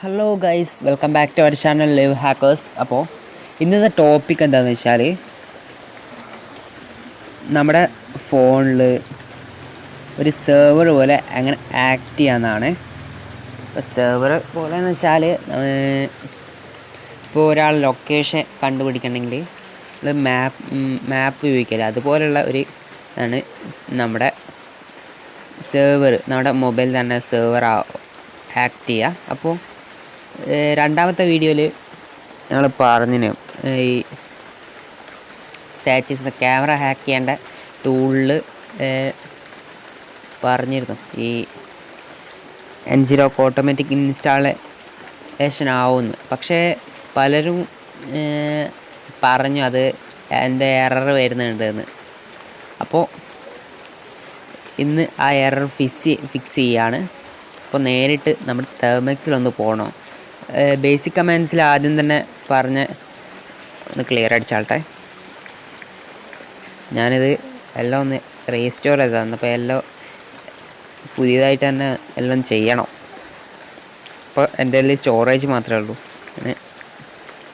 Hello guys, welcome back to our channel live hackers. അപ്പോൾ ഇന്നത്തെ topic എന്താണെന്ന് വെച്ചാൽ നമ്മുടെ ഫോണിൽ ഒരു സെർവർ പോലെ എങ്ങനെ ആക്ട് ചെയ്യാമെന്നാണ്. ഇപ്പോൾ സെർവർ പോലെ എന്ന് വെച്ചാൽ ഇപ്പോൾ ഒരാൾ ലൊക്കേഷൻ കണ്ടുപിടിക്കണമെങ്കിൽ മാപ്പ് ഉപയോഗിക്കില്ല, അതുപോലുള്ള ഒരു ഇതാണ് നമ്മുടെ സെർവർ. നമ്മുടെ മൊബൈൽ തന്നെ സെർവർ ആക്ട് ചെയ്യുക. അപ്പോൾ രണ്ടാമത്തെ വീഡിയോയിൽ ഞങ്ങൾ പറഞ്ഞിന് ഈ സാച്ചിസ് ക്യാമറ ഹാക്ക് ചെയ്യേണ്ട ടൂളിൽ പറഞ്ഞിരുന്നു ഈ Ngrok ഓട്ടോമാറ്റിക് ഇൻസ്റ്റാളേഷൻ ആവുമെന്ന്. പക്ഷേ പലരും പറഞ്ഞു അത് എന്താ എറർ വരുന്നുണ്ടെന്ന്. അപ്പോൾ ഇന്ന് ആ എറർ ഫിക്സ് ചെയ്യാണ്. അപ്പോൾ നേരിട്ട് നമ്മുടെ തെർമെക്സിലൊന്ന് പോകണം. ബേസിക് കമാൻഡ്സിൽ ആദ്യം തന്നെ പറഞ്ഞ് ഒന്ന് ക്ലിയർ അടിച്ചാട്ടെ. ഞാനിത് എല്ലാം ഒന്ന് റീസ്റ്റോർ ചെയ്തതാണ്. അപ്പോൾ എല്ലാം പുതിയതായിട്ട് തന്നെ എല്ലാം ചെയ്യണം. അപ്പോൾ എൻ്റെ കയ്യിൽ സ്റ്റോറേജ് മാത്രമേ ഉള്ളൂ.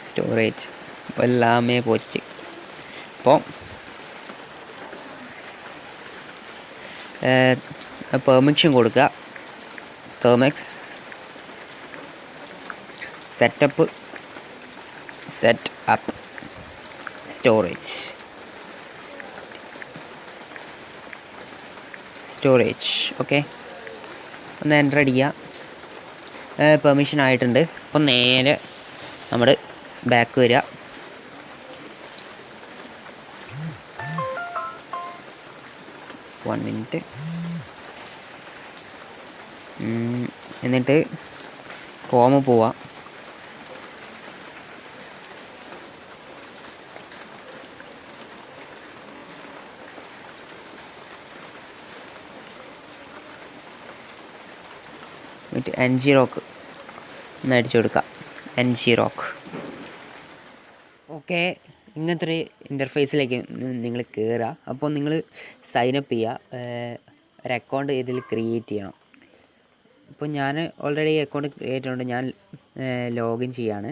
സ്റ്റോറേജ് അപ്പോൾ എല്ലാമേ പോച്ച്. അപ്പോൾ പെർമിഷൻ കൊടുക്കുക. തെർമെക്സ് സെറ്റ് അപ്പ് സ്റ്റോറേജ്. ഓക്കെ, ഒന്ന് എൻ്റർ അടിക്കുക. പെർമിഷൻ ആയിട്ടുണ്ട്. അപ്പോൾ നേരെ നമ്മൾ ബാക്ക് വരിക. മിനിറ്റ്. എന്നിട്ട് ക്രോം പോവാം. Ngrok ഒന്ന് അടിച്ചു കൊടുക്കാം. Ngrok. ഓക്കെ, ഇങ്ങനത്തെ ഒരു ഇൻ്റർഫേസിലേക്ക് നിങ്ങൾ കയറുക. അപ്പോൾ നിങ്ങൾ സൈനപ്പ് ചെയ്യുക. ഒരു അക്കൗണ്ട് ഇതിൽ ക്രിയേറ്റ് ചെയ്യണം. അപ്പോൾ ഞാൻ ഓൾറെഡി അക്കൗണ്ട് ക്രിയേറ്റ് ചെയ്യുന്നുണ്ട്. ഞാൻ ലോഗിൻ ചെയ്യാണ്.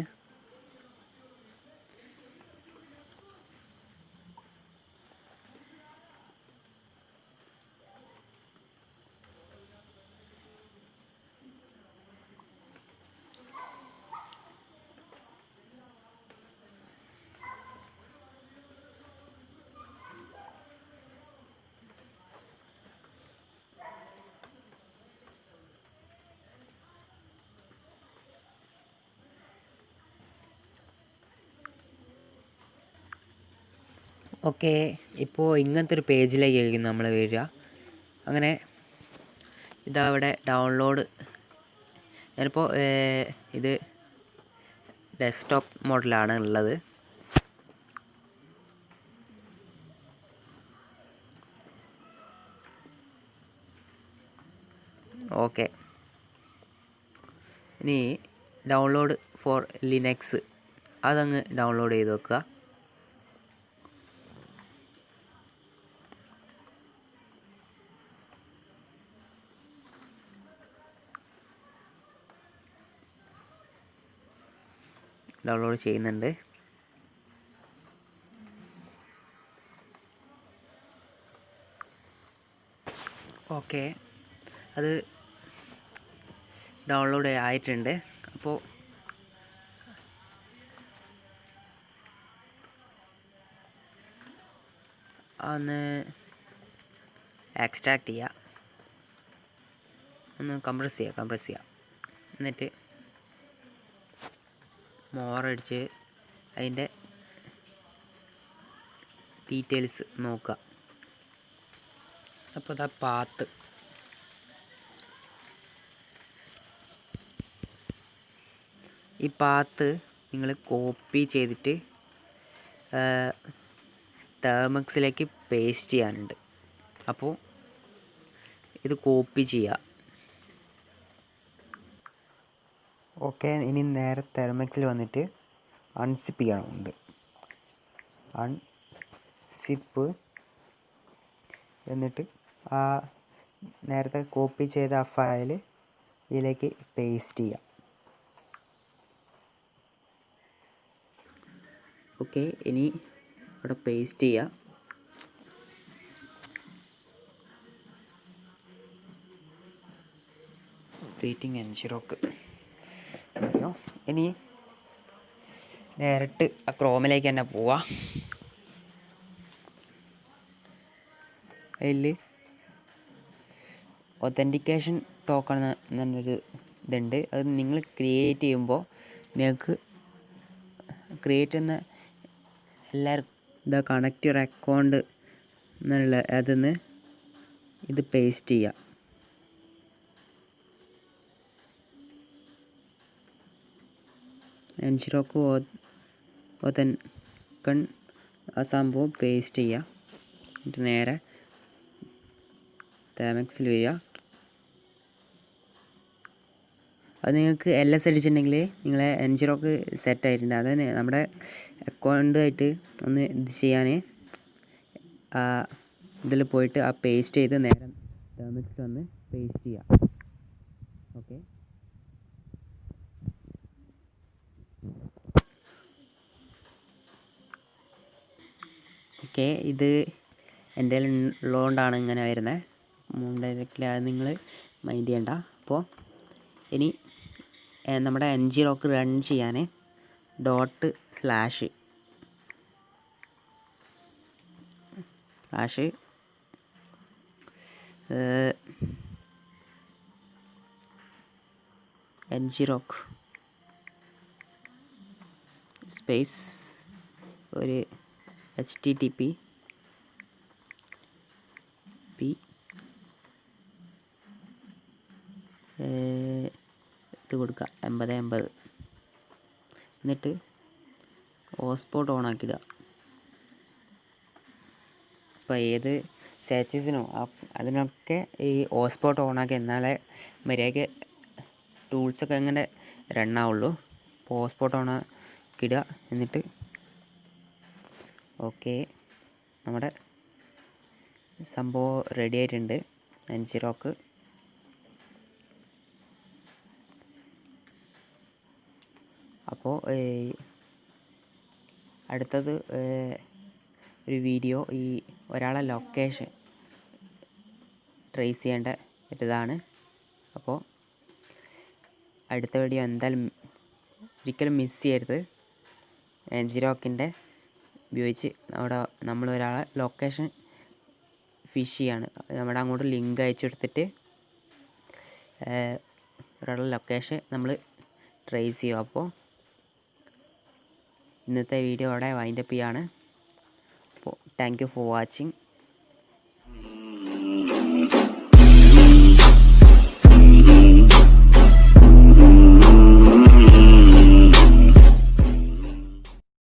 ഓക്കെ, ഇപ്പോൾ ഇങ്ങനത്തെ ഒരു പേജിലേക്കായിരിക്കും നമ്മൾ വരിക. അങ്ങനെ ഇതാ ഇവിടെ ഡൗൺലോഡ്. ഞാനിപ്പോൾ ഇത് ഡെസ്ക്ടോപ്പ് മോഡലാണ് ഉള്ളത്. ഓക്കെ, ഇനി ഡൗൺലോഡ് ഫോർ ലിനക്സ് അതങ്ങ് ഡൗൺലോഡ് ചെയ്ത് വെക്കുക. ഡൗൺലോഡ് ചെയ്യുന്നുണ്ട്. ഓക്കെ, അത് ഡൗൺലോഡ് ആയിട്ടുണ്ട്. അപ്പോൾ ഒന്ന് എക്സ്ട്രാക്ട് ചെയ്യുക. ഒന്ന് കംപ്രസ് ചെയ്യുക. എന്നിട്ട് മോറടിച്ച് അതിൻ്റെ ഡീറ്റെയിൽസ് നോക്കുക. അപ്പോൾ ഇതാ പാത്ത്. ഈ പാത്ത് നിങ്ങൾ കോപ്പി ചെയ്തിട്ട് തെർമെക്സിലേക്ക് പേസ്റ്റ് ചെയ്യാനുണ്ട്. അപ്പോൾ ഇത് കോപ്പി ചെയ്യുക. ഓക്കെ, ഇനി നേരെ തെർമെക്സിൽ വന്നിട്ട് അൺസിപ്പ് ചെയ്യണമുണ്ട്. അൺസിപ്പ് എന്നിട്ട് ആ നേരത്തെ കോപ്പി ചെയ്ത ആ ഫയൽ ഇതിലേക്ക് പേസ്റ്റ് ചെയ്യാം. ഓക്കെ, ഇനി ഇവിടെ പേസ്റ്റ് ചെയ്യുക. വെയിറ്റിംഗ് എൻജിറോക്ക്. ഇനി ഡയറക്റ്റ് ആ ക്രോമിലേക്ക് തന്നെ പോവാം. അതിൽ ഒതൻറ്റിക്കേഷൻ ടോക്കൺ എന്നൊരു ഇതുണ്ട്. അത് നിങ്ങൾ ക്രിയേറ്റ് ചെയ്യുമ്പോൾ നിങ്ങൾക്ക് ക്രിയേറ്റ് ചെയ്യുന്ന എല്ലാവർക്കും കണക്റ്റ് യുവർ അക്കൗണ്ട് എന്നുള്ള അതിൽ ഇത് പേസ്റ്റ് ചെയ്യുക. എൻജിറോക്ക് ഒതൻകൺ ആ സംഭവം പേസ്റ്റ് ചെയ്യുക. എന്നിട്ട് നേരെ തേമെക്സിൽ വരിക. അത് നിങ്ങൾക്ക് LS അടിച്ചിട്ടുണ്ടെങ്കിൽ നിങ്ങളെ എൻജിറോക്ക് സെറ്റ് ആയിട്ടുണ്ട്. അത് നമ്മുടെ അക്കൗണ്ടുമായിട്ട് ഒന്ന് ഇത് ചെയ്യാൻ ഇതിൽ പോയിട്ട് ആ പേസ്റ്റ് ചെയ്ത് നേരെ തേമെക്സിൽ വന്ന് പേസ്റ്റ് ചെയ്യുക. ഓക്കെ, ഓക്കെ, ഇത് എൻ്റെ ഉള്ളതുകൊണ്ടാണ് ഇങ്ങനെ വരുന്നത്. ഡയറക്റ്റ്ലി അത് നിങ്ങൾ മൈൻഡ് ചെയ്യണ്ട. അപ്പോൾ ഇനി നമ്മുടെ എൻജിറോക്ക് റൺ ചെയ്യാൻ // എൻജിറോക്ക് സ്പേസ് ഒരു HTTP ഇത് കൊടുക്കുക 8080. എന്നിട്ട് ഹോട്ട്സ്പോട്ട് ഓൺ ആക്കിയിടുക. ഇപ്പോൾ ഏത് സെർച്ചസിനോ അതിനൊക്കെ ഈ ഹോട്ട്സ്പോട്ട് ഓണാക്കി എന്നാലേ മര്യാദയ്ക്ക് ടൂൾസൊക്കെ എങ്ങനെ റണ്ണാവുള്ളൂ. അപ്പോൾ ഹോട്ട്സ്പോട്ട് ഓണാക്കിയിടുക. എന്നിട്ട് ഓക്കെ, നമ്മുടെ സംഭവം റെഡി ആയിട്ടുണ്ട് എൻജിറോക്ക്. അപ്പോൾ അടുത്തത് ഒരു വീഡിയോ ഈ ഒരാളെ ലൊക്കേഷൻ ട്രേസ് ചെയ്യേണ്ട ഒരിതാണ്. അപ്പോൾ അടുത്ത വീഡിയോ എന്തായാലും ഒരിക്കലും മിസ് ചെയ്യരുത്. എൻജിറോക്കിൻ്റെ ഉപയോഗിച്ച് നമ്മൾ ഒരാളെ ലൊക്കേഷൻ ഫിഷ് ചെയ്യാണ്. നമ്മുടെ അങ്ങോട്ട് ലിങ്ക് അയച്ചു കൊടുത്തിട്ട് ഒരാളുടെ ലൊക്കേഷൻ നമ്മൾ ട്രേസ് ചെയ്യും. അപ്പോൾ ഇന്നത്തെ വീഡിയോ അവിടെ വൈൻഡപ്പ് ചെയ്യാണ്. അപ്പോൾ താങ്ക് യു ഫോർ വാച്ചിങ്.